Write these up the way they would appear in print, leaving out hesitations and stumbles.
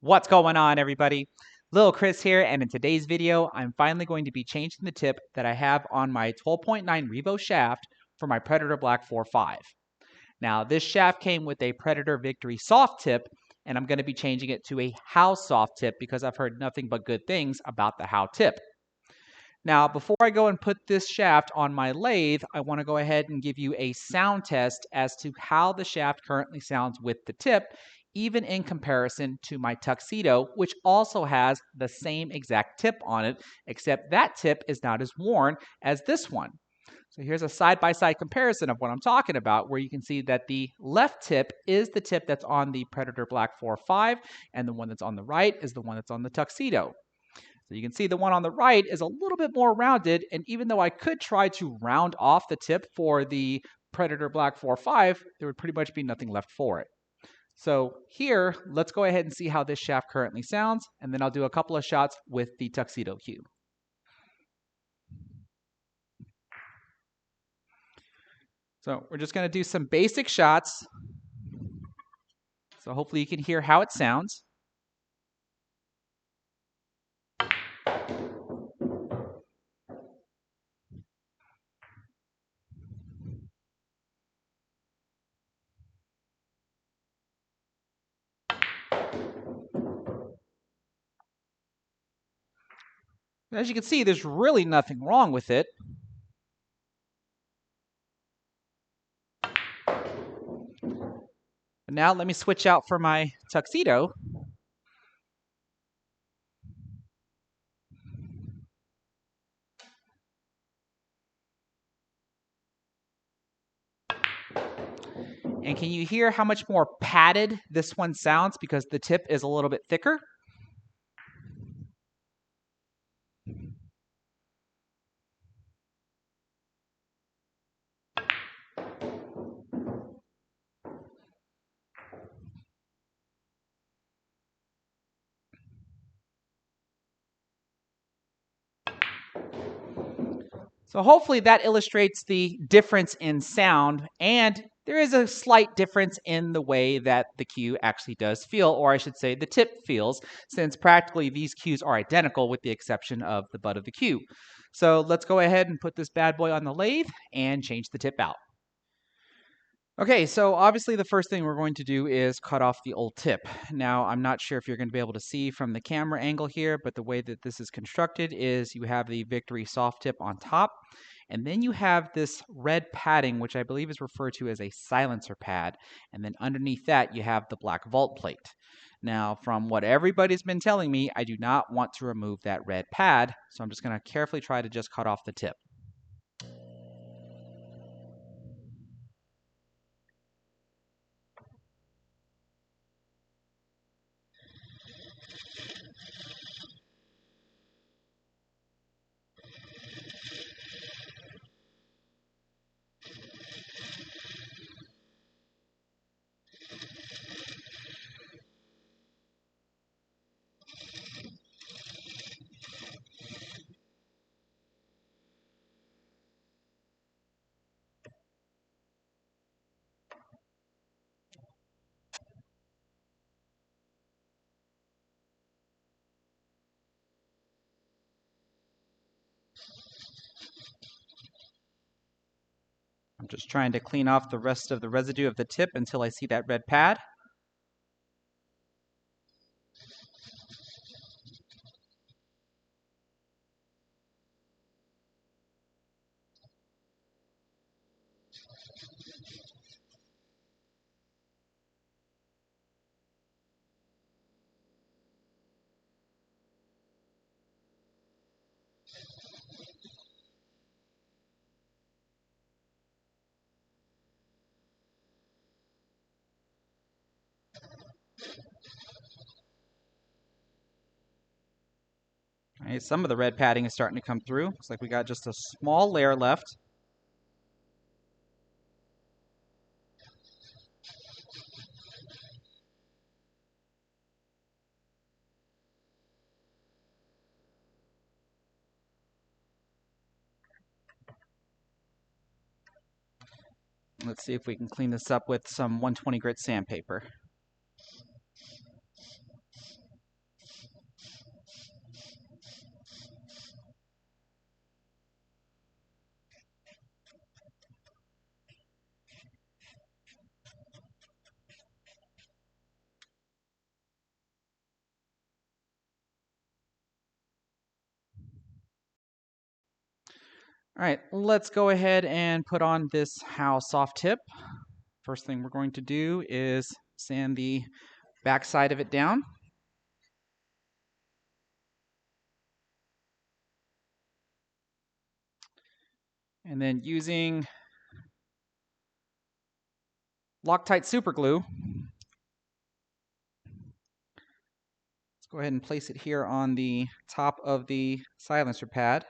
What's going on, everybody? Lil Chris here, and in today's video, I'm finally going to be changing the tip that I have on my 12.9 Revo shaft for my Predator Blak4-5. Now, this shaft came with a Predator Victory soft tip, and I'm going to be changing it to a How soft tip because I've heard nothing but good things about the How tip. Now, before I go and put this shaft on my lathe, I want to go ahead and give you a sound test as to how the shaft currently sounds with the tip, even in comparison to my Tuxedo, which also has the same exact tip on it, except that tip is not as worn as this one. So here's a side-by-side comparison of what I'm talking about, where you can see that the left tip is the tip that's on the Predator Blak4-5, and the one that's on the right is the one that's on the Tuxedo. So you can see the one on the right is a little bit more rounded, and even though I could try to round off the tip for the Predator Blak4-5, there would pretty much be nothing left for it. So here, let's go ahead and see how this shaft currently sounds, and then I'll do a couple of shots with the Tuxedo cue. So we're just going to do some basic shots. So hopefully you can hear how it sounds. As you can see, there's really nothing wrong with it. But now let me switch out for my Tuxedo. And can you hear how much more padded this one sounds because the tip is a little bit thicker? So hopefully that illustrates the difference in sound, and there is a slight difference in the way that the cue actually does feel, or I should say the tip feels, since practically these cues are identical with the exception of the butt of the cue. So let's go ahead and put this bad boy on the lathe and change the tip out. Okay, so obviously the first thing we're going to do is cut off the old tip. Now, I'm not sure if you're going to be able to see from the camera angle here, but the way that this is constructed is you have the Victory soft tip on top, and then you have this red padding, which I believe is referred to as a silencer pad, and then underneath that you have the black vault plate. Now, from what everybody's been telling me, I do not want to remove that red pad, so I'm just going to carefully try to just cut off the tip. I'm just trying to clean off the rest of the residue of the tip until I see that red pad. All right, some of the red padding is starting to come through. Looks like we got just a small layer left. Let's see if we can clean this up with some 120 grit sandpaper. All right, let's go ahead and put on this How soft tip. First thing we're going to do is sand the back side of it down. And then using Loctite super glue, let's go ahead and place it here on the top of the silencer pad.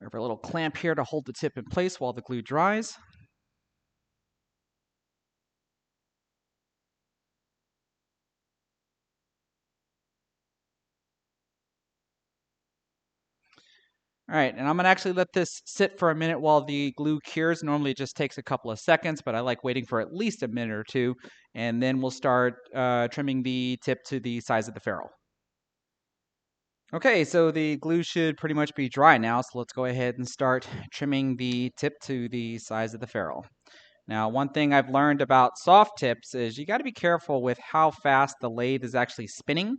We have a little clamp here to hold the tip in place while the glue dries. All right, and I'm gonna actually let this sit for a minute while the glue cures. Normally it just takes a couple of seconds, but I like waiting for at least a minute or two, and then we'll start trimming the tip to the size of the ferrule. Okay, so the glue should pretty much be dry now, so let's go ahead and start trimming the tip to the size of the ferrule. Now, one thing I've learned about soft tips is you got to be careful with how fast the lathe is actually spinning,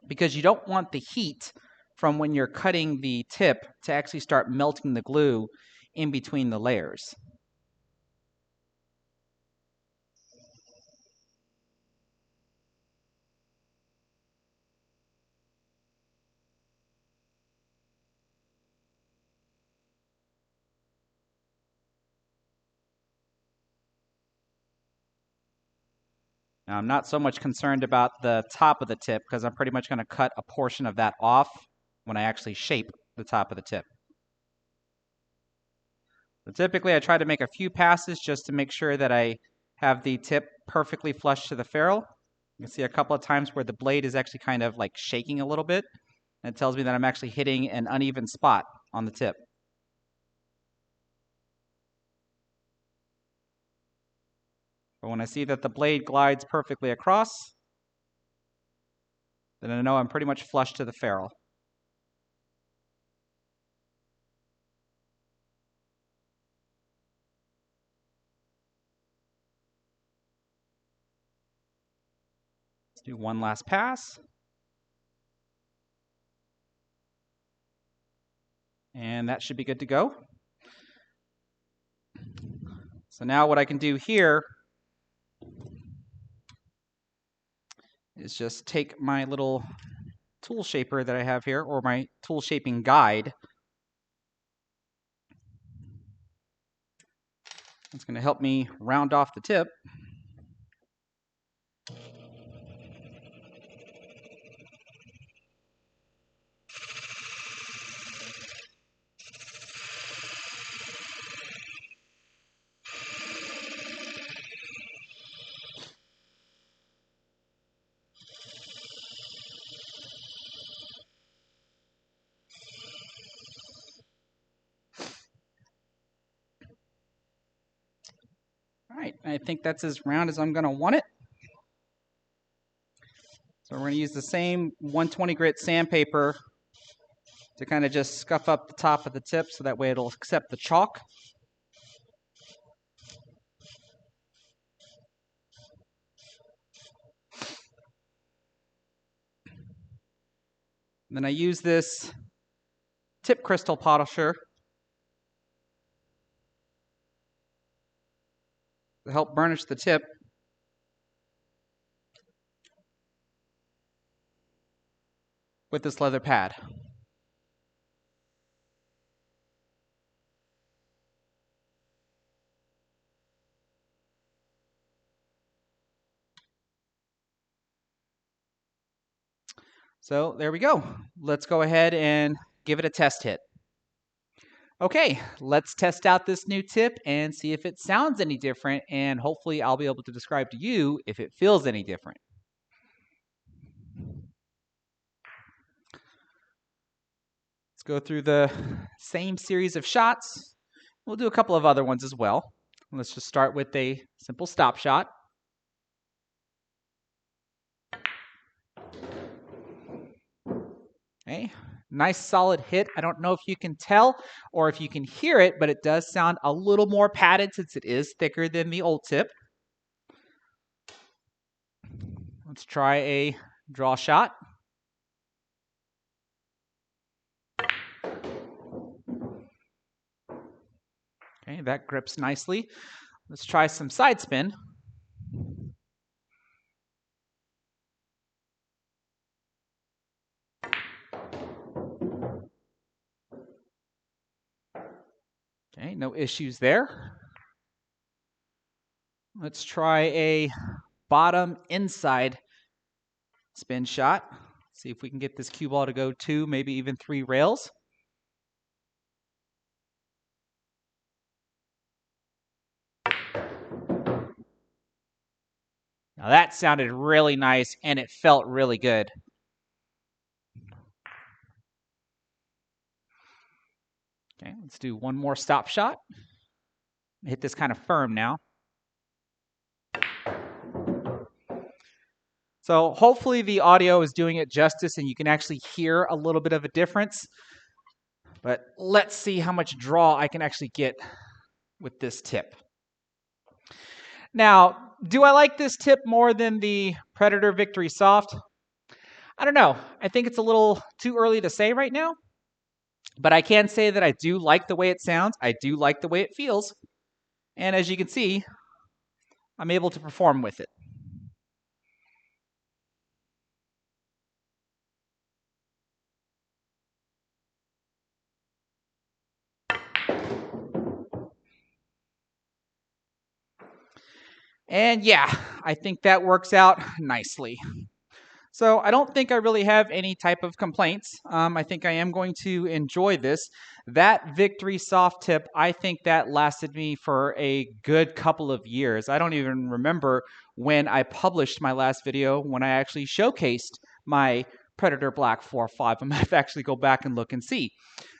because you don't want the heat from when you're cutting the tip to actually start melting the glue in between the layers. Now, I'm not so much concerned about the top of the tip because I'm pretty much going to cut a portion of that off when I actually shape the top of the tip. So typically I try to make a few passes just to make sure that I have the tip perfectly flush to the ferrule. You can see a couple of times where the blade is actually kind of like shaking a little bit. And it tells me that I'm actually hitting an uneven spot on the tip. But when I see that the blade glides perfectly across, then I know I'm pretty much flush to the ferrule. Let's do one last pass. And that should be good to go. So now what I can do here is just take my little tool shaper that I have here, or my tool shaping guide. It's going to help me round off the tip. All right, I think that's as round as I'm going to want it. So we're going to use the same 120 grit sandpaper to kind of just scuff up the top of the tip so that way it'll accept the chalk. And then I use this tip crystal polisher to help burnish the tip. With this leather pad. So there we go. Let's go ahead and give it a test hit. Okay, let's test out this new tip and see if it sounds any different, and hopefully I'll be able to describe to you if it feels any different. Let's go through the same series of shots. We'll do a couple of other ones as well. Let's just start with a simple stop shot. Okay, nice solid hit. I don't know if you can tell or if you can hear it, but it does sound a little more padded since it is thicker than the old tip. Let's try a draw shot. Okay, that grips nicely. Let's try some side spin. Okay, no issues there. Let's try a bottom inside spin shot. See if we can get this cue ball to go 2, maybe even 3 rails. Now that sounded really nice and it felt really good. Okay, let's do one more stop shot. Hit this kind of firm now. So hopefully the audio is doing it justice and you can actually hear a little bit of a difference. But let's see how much draw I can actually get with this tip. Now, do I like this tip more than the Predator Victory Soft? I don't know. I think it's a little too early to say right now. But I can say that I do like the way it sounds. I do like the way it feels. And as you can see, I'm able to perform with it. And yeah, I think that works out nicely. So I don't think I really have any type of complaints. I think I am going to enjoy this. That Victory Soft tip, I think that lasted me for a good couple of years. I don't even remember when I published my last video, when I actually showcased my Predator Blak4-5. I'm going to have to actually go back and look and see.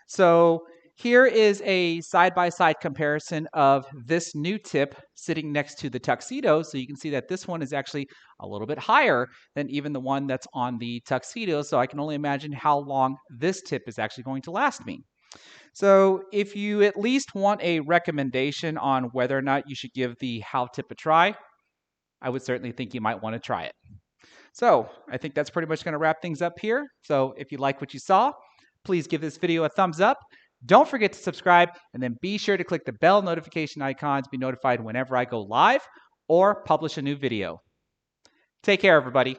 So here is a side-by-side comparison of this new tip sitting next to the Tuxedo. So you can see that this one is actually a little bit higher than even the one that's on the Tuxedo. So I can only imagine how long this tip is actually going to last me. So if you at least want a recommendation on whether or not you should give the How tip a try, I would certainly think you might want to try it. So I think that's pretty much going to wrap things up here. So if you like what you saw, please give this video a thumbs up. Don't forget to subscribe, and then be sure to click the bell notification icon to be notified whenever I go live or publish a new video. Take care, everybody.